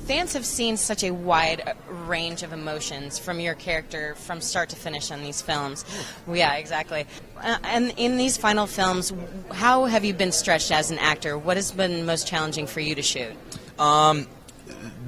fans have seen such a wide range of emotions from your character from start to finish on these films. Yeah, exactly. And in these final films, how have you been stretched as an actor? What has been most challenging for you to shoot?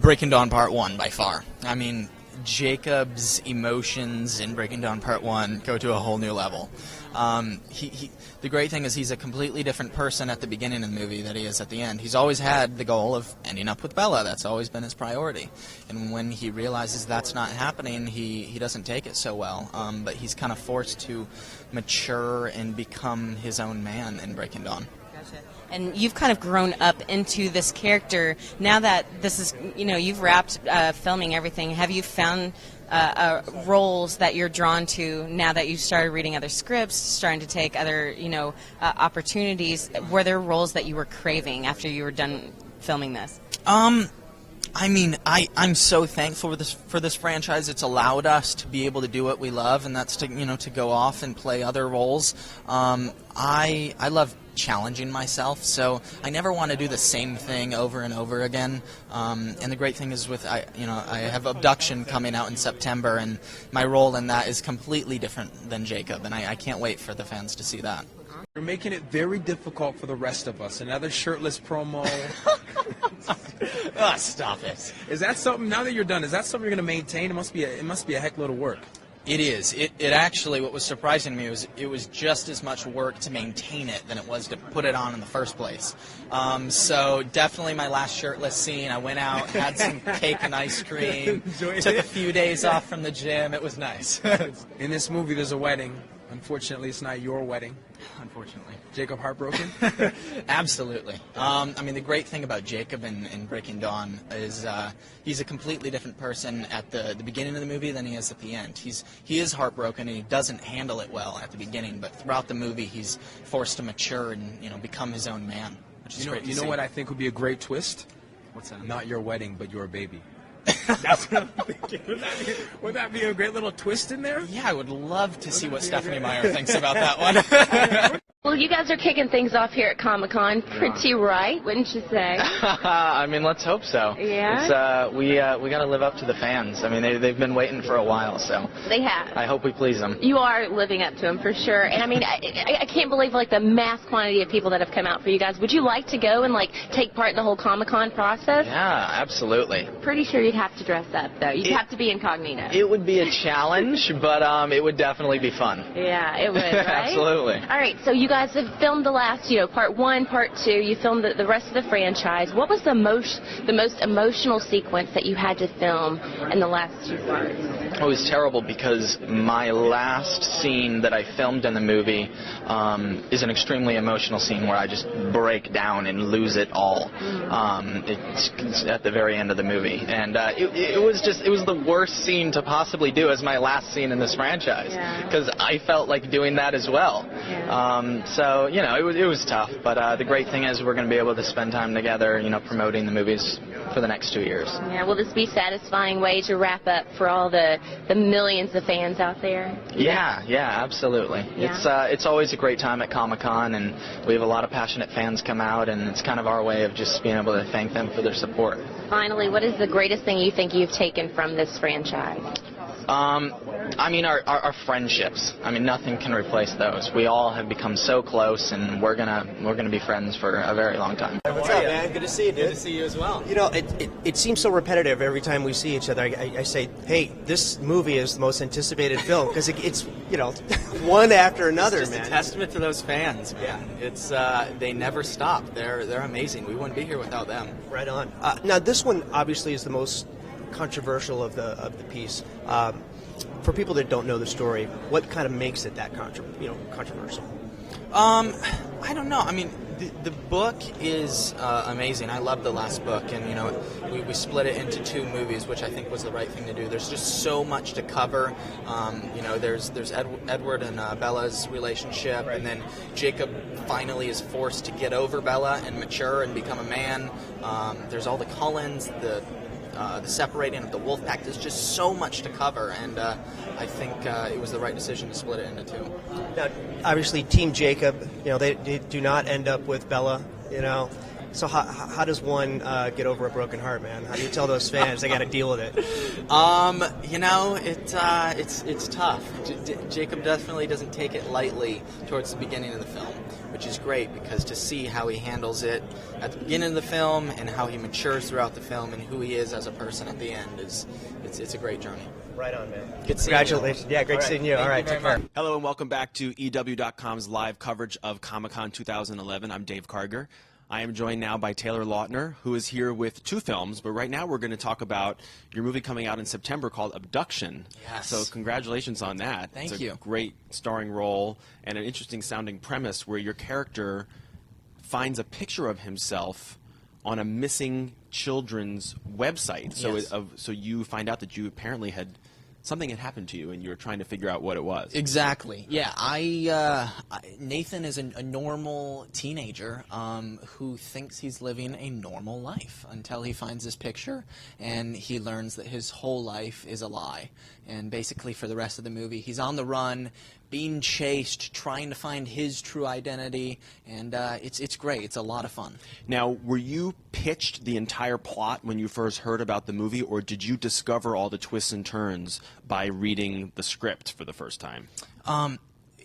Breaking Dawn Part 1, by far. I mean, Jacob's emotions in Breaking Dawn Part 1 go to a whole new level. The great thing is he's a completely different person at the beginning of the movie than he is at the end. He's always had the goal of ending up with Bella. That's always been his priority. And when he realizes that's not happening, he doesn't take it so well. But he's kind of forced to mature and become his own man in Breaking Dawn. And you've kind of grown up into this character. Now that this is, you've wrapped filming everything, have you found roles that you're drawn to now that you've started reading other scripts, starting to take other, opportunities? Were there roles that you were craving after you were done filming this? I mean, I'm so thankful for this franchise. It's allowed us to be able to do what we love, and that's to go off and play other roles. I love challenging myself, so I never want to do the same thing over and over again. And the great thing is I have Abduction coming out in September, and my role in that is completely different than Jacob, and I can't wait for the fans to see that. You're making it very difficult for the rest of us. Another shirtless promo. Oh, stop it. Is that something, now that you're done, is that something you're going to maintain? It must be a heck load of work. It is. It actually, what was surprising to me was it was just as much work to maintain it than it was to put it on in the first place. So definitely my last shirtless scene, I went out, had some cake and ice cream, took a few days off from the gym. It was nice. In this movie, there's a wedding. Unfortunately, it's not your wedding. Unfortunately. Jacob heartbroken? Absolutely. I mean, the great thing about Jacob in Breaking Dawn is he's a completely different person at the beginning of the movie than he is at the end. He is heartbroken, and he doesn't handle it well at the beginning, but throughout the movie he's forced to mature and become his own man, which is great to see. You know what I think would be a great twist? What's that? Not your wedding, but your baby. That's what I'm thinking. Would that be a great little twist in there? Yeah, I would love to see what Stephanie Meyer thinks about that one. Well, you guys are kicking things off here at Comic-Con pretty right, wouldn't you say? I mean, let's hope so. Yeah? We got to live up to the fans. I mean, they've been waiting for a while, so They have. I hope we please them. You are living up to them for sure. And I mean, I can't believe the mass quantity of people that have come out for you guys. Would you like to go and take part in the whole Comic-Con process? Yeah, absolutely. Pretty sure you'd have to dress up though. You'd have to be incognito. It would be a challenge, but it would definitely be fun. Yeah, it would, right? Absolutely. All right, so you guys have filmed the last, part 1, part 2. You filmed the rest of the franchise. What was the most emotional sequence that you had to film in the last 2 parts? It was terrible because my last scene that I filmed in the movie is an extremely emotional scene where I just break down and lose it all. It's at the very end of the movie, and it was the worst scene to possibly do as my last scene in this franchise, because I felt like doing that as well. So it was tough, but the great thing is we're going to be able to spend time together, promoting the movies for the next 2 years. Yeah, will this be a satisfying way to wrap up for all the millions of fans out there? Yeah, absolutely. Yeah. It's always a great time at Comic-Con, and we have a lot of passionate fans come out, and it's kind of our way of just being able to thank them for their support. Finally, what is the greatest thing you think you've taken from this franchise? I mean, our friendships. I mean, nothing can replace those. We all have become so close, and we're gonna be friends for a very long time. What's up, man? Good to see you, dude. Good to see you as well. It seems so repetitive every time we see each other. I say, hey, this movie is the most anticipated film, because it's one after another, it's just man. a testament to those fans, man. It's they never stop. They're amazing. We wouldn't be here without them. Right on. Now, this one obviously is the most controversial of the piece. For people that don't know the story, what kind of makes it that controversial? I don't know. I mean, the book is amazing. I love the last book, and we split it into 2 movies, which I think was the right thing to do. There's just so much to cover. There's Edward and Bella's relationship, and then Jacob finally is forced to get over Bella and mature and become a man. There's all the Cullens, the separating of the wolf pack. There's just so much to cover, and I think it was the right decision to split it into 2. Now, obviously, Team Jacob, they do not end up with Bella, So how does one get over a broken heart, man? How do you tell those fans they got to deal with it? It's tough. Jacob definitely doesn't take it lightly towards the beginning of the film, which is great because to see how he handles it at the beginning of the film and how he matures throughout the film and who he is as a person at the end it's a great journey. Right on, man. Good seeing you. Congratulations. Yeah, great seeing you. All right, take care. Hello and welcome back to EW.com's live coverage of Comic-Con 2011. I'm Dave Karger. I am joined now by Taylor Lautner, who is here with 2 films, but right now we're going to talk about your movie coming out in September called Abduction. Yes. So congratulations on that. Thank you. It's a great starring role and an interesting sounding premise where your character finds a picture of himself on a missing children's website. So Yes. so you find out that you apparently something had happened to you, and you were trying to figure out what it was. Exactly. Yeah, Nathan is a normal teenager who thinks he's living a normal life until he finds this picture, and he learns that his whole life is a lie. And basically, for the rest of the movie, he's on the run, being chased, trying to find his true identity, and it's great. It's a lot of fun. Now, were you pitched the entire plot when you first heard about the movie, or did you discover all the twists and turns by reading the script for the first time?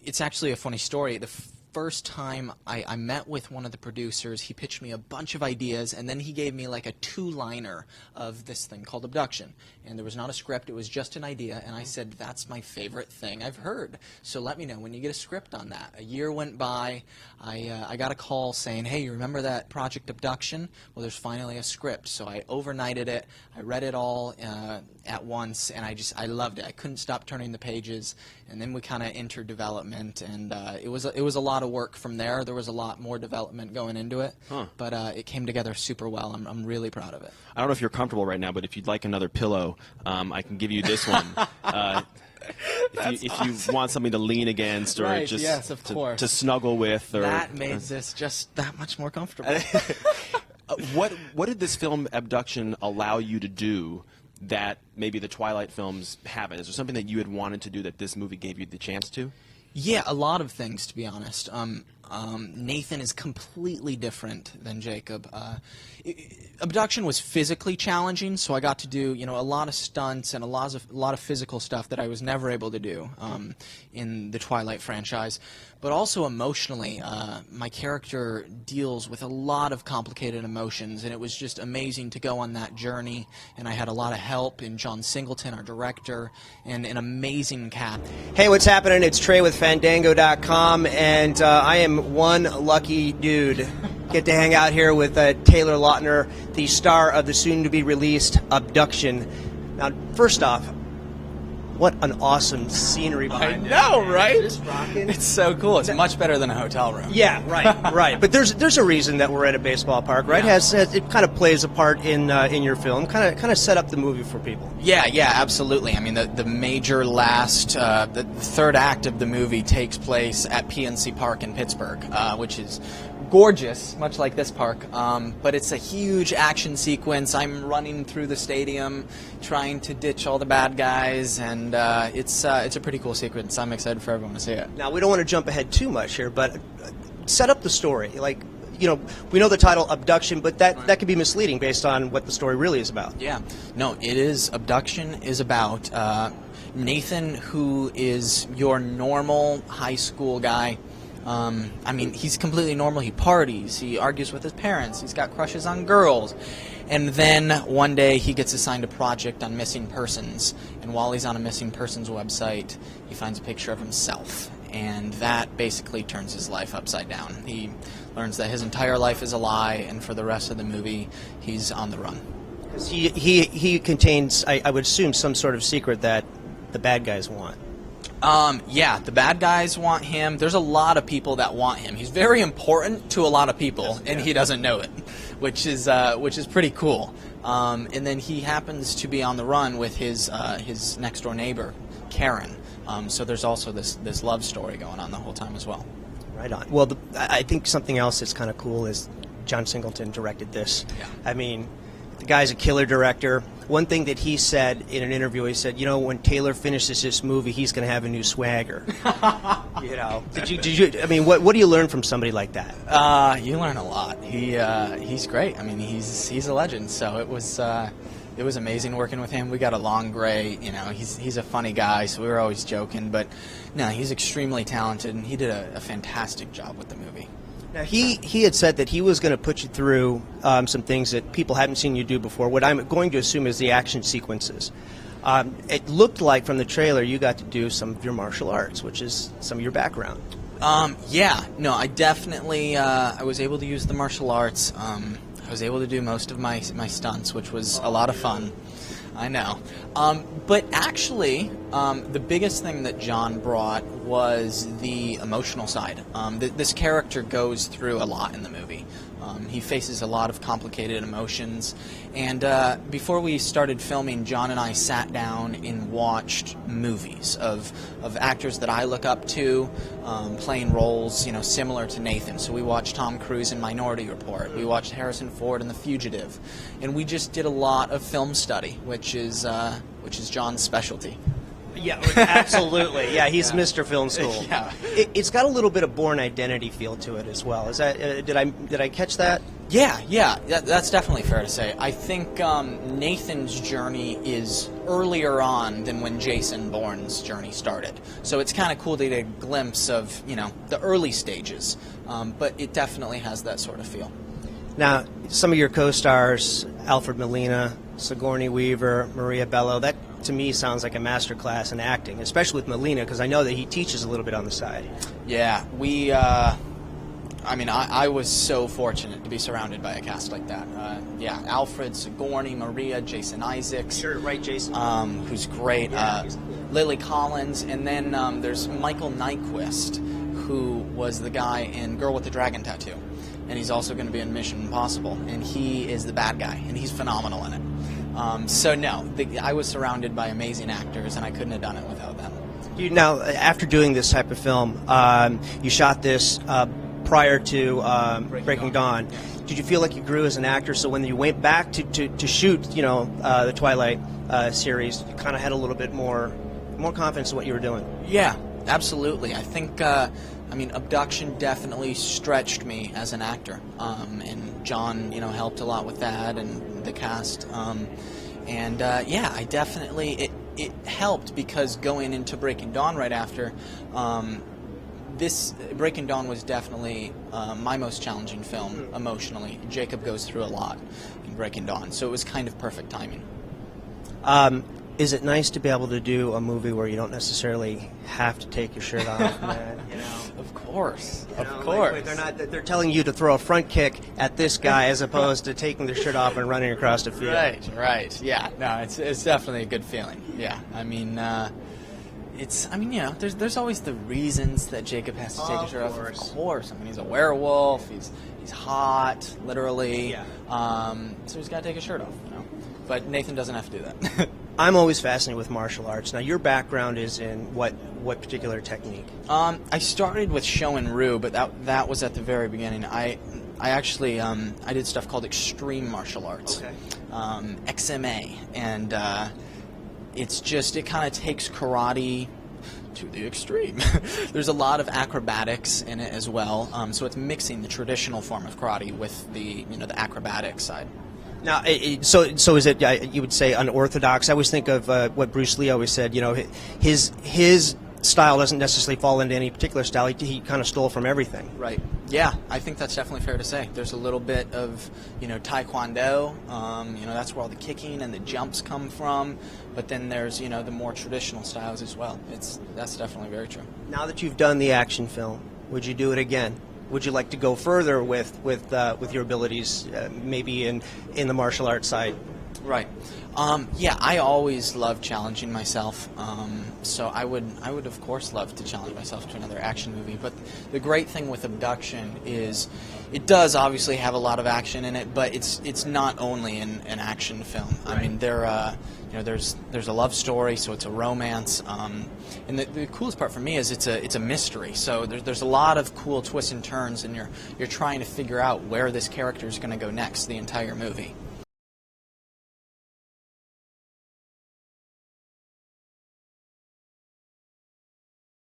It's actually a funny story. The first time I met with one of the producers, he pitched me a bunch of ideas, and then he gave me like a 2-liner of this thing called Abduction. And there was not a script, it was just an idea, and I said, that's my favorite thing I've heard. So let me know when you get a script on that. A year went by, I got a call saying, hey, you remember that Project Abduction? Well, there's finally a script. So I overnighted it, I read it all at once, and I loved it. I couldn't stop turning the pages, and then we kind of entered development, and it was a lot of work from there. There was a lot more development going into it, but it came together super well. I'm really proud of it. I don't know if you're comfortable right now, but if you'd like another pillow, I can give you this one. If you want something to lean against or Right, just yes, of course. to snuggle with. Or, That made this just that much more comfortable. What did this film Abduction allow you to do that maybe the Twilight films haven't? Is there something that you had wanted to do that this movie gave you the chance to? Yeah, a lot of things, to be honest. Nathan is completely different than Jacob. Abduction was physically challenging, so I got to do a lot of stunts and a lot of physical stuff that I was never able to do in the Twilight franchise. But also emotionally, my character deals with a lot of complicated emotions, and it was just amazing to go on that journey. And I had a lot of help in John Singleton, our director, and an amazing cast. Hey, what's happening? It's Trey with Fandango.com, and I am one lucky dude. Get to hang out here with Taylor Lautner, the star of the soon-to-be-released Abduction. Now, first off, what an awesome scenery behind it. I know, right? Just rocking. It's so cool. It's much better than a hotel room. Yeah, right, right. But there's a reason that we're at a baseball park, right? Yeah. It kind of plays a part in your film, kind of set up the movie for people. Yeah, absolutely. I mean, the major the third act of the movie takes place at PNC Park in Pittsburgh, which is gorgeous, much like this park, but it's a huge action sequence. I'm running through the stadium trying to ditch all the bad guys, and it's a pretty cool sequence. I'm excited for everyone to see it. Now, we don't want to jump ahead too much here, but set up the story. Like, we know the title Abduction, but that could be misleading based on what the story really is about. Yeah. No, it is. Abduction is about Nathan, who is your normal high school guy. I mean, he's completely normal. He parties. He argues with his parents. He's got crushes on girls. And then one day he gets assigned a project on missing persons. And while he's on a missing persons website, he finds a picture of himself. And that basically turns his life upside down. He learns that his entire life is a lie, and for the rest of the movie, he's on the run. He contains, I would assume, some sort of secret that the bad guys want. Yeah, the bad guys want him. There's a lot of people that want him. He's very important to a lot of people, and he doesn't know it, which is pretty cool. And then he happens to be on the run with his next door neighbor, Karen. So there's also this love story going on the whole time as well. Right on. Well, I think something else that's kind of cool is John Singleton directed this. Yeah. I mean, the guy's a killer director. one thing that he said in an interview, he said, when Taylor finishes this movie, he's going to have a new swagger. Did you? I mean, what do you learn from somebody like that? You learn a lot. He's great. I mean, he's a legend. So it was amazing working with him. We got along great. He's a funny guy, so we were always joking. But no, he's extremely talented, and he did a fantastic job with the movie. Now, he had said that he was going to put you through some things that people haven't seen you do before. What I'm going to assume is the action sequences. It looked like from the trailer you got to do some of your martial arts, which is some of your background. Yeah. No, I definitely I was able to use the martial arts. I was able to do most of my stunts, which was a lot of fun. I know. But actually, the biggest thing that John brought was the emotional side. This character goes through a lot in the movie. He faces a lot of complicated emotions. And before we started filming, John and I sat down and watched movies of actors that I look up to playing roles, similar to Nathan. So we watched Tom Cruise in Minority Report. We watched Harrison Ford in The Fugitive. And we just did a lot of film study, which is John's specialty. Yeah, absolutely. Yeah, he's Mr. Film School. Yeah. It's got a little bit of Bourne Identity feel to it as well. Is that did I catch that? Yeah, that's definitely fair to say. I think Nathan's journey is earlier on than when Jason Bourne's journey started. So it's kind of cool to get a glimpse of, the early stages. But it definitely has that sort of feel. Now, some of your co-stars, Alfred Molina, Sigourney Weaver, Maria Bello, that to me sounds like a master class in acting, especially with Molina, because I know that he teaches a little bit on the side. Yeah, I was so fortunate to be surrounded by a cast like that. Alfred, Sigourney, Maria, Jason Isaacs. Sure, right, Jason. Who's great. Yeah, Lily Collins, and then there's Michael Nyquist, who was the guy in Girl with the Dragon Tattoo. And he's also going to be in Mission Impossible, and he is the bad guy, and he's phenomenal in it. I was surrounded by amazing actors, and I couldn't have done it without them. Now, after doing this type of film, you shot this prior to Breaking Dawn. Did you feel like you grew as an actor? So when you went back to shoot, the Twilight series, you kind of had a little bit more confidence in what you were doing. Yeah, absolutely. I think. Abduction definitely stretched me as an actor, and John, helped a lot with that, and the cast, I definitely it helped because going into Breaking Dawn right after, this Breaking Dawn was definitely my most challenging film emotionally. Jacob goes through a lot in Breaking Dawn, so it was kind of perfect timing. Is it nice to be able to do a movie where you don't necessarily have to take your shirt off, man? Of course, Like they're telling you to throw a front kick at this guy as opposed to taking their shirt off and running across the field. Right. Yeah, no, it's definitely a good feeling. Yeah, there's always the reasons that Jacob has to take his shirt off. Of course, he's a werewolf. He's hot, literally. Yeah. So he's got to take his shirt off. But Nathan doesn't have to do that. I'm always fascinated with martial arts. Now, your background is in what particular technique? I started with Show and Ryu, but that was at the very beginning. I actually I did stuff called extreme martial arts, okay. XMA, and it kind of takes karate to the extreme. There's a lot of acrobatics in it as well, so it's mixing the traditional form of karate with the the acrobatic side. Now, so is it, you would say, unorthodox? I always think of what Bruce Lee always said, his style doesn't necessarily fall into any particular style. He kind of stole from everything. Right. Yeah, I think that's definitely fair to say. There's a little bit of, Taekwondo, that's where all the kicking and the jumps come from, but then there's, the more traditional styles as well. That's definitely very true. Now that you've done the action film, would you do it again? Would you like to go further with your abilities, maybe in the martial arts side? Right. I always love challenging myself. So I would of course love to challenge myself to another action movie. But the great thing with Abduction is it does obviously have a lot of action in it, but it's not only an action film. Right. There's a love story, so it's a romance. And the coolest part for me is it's a mystery. So there's a lot of cool twists and turns, and you're trying to figure out where this character is going to go next the entire movie.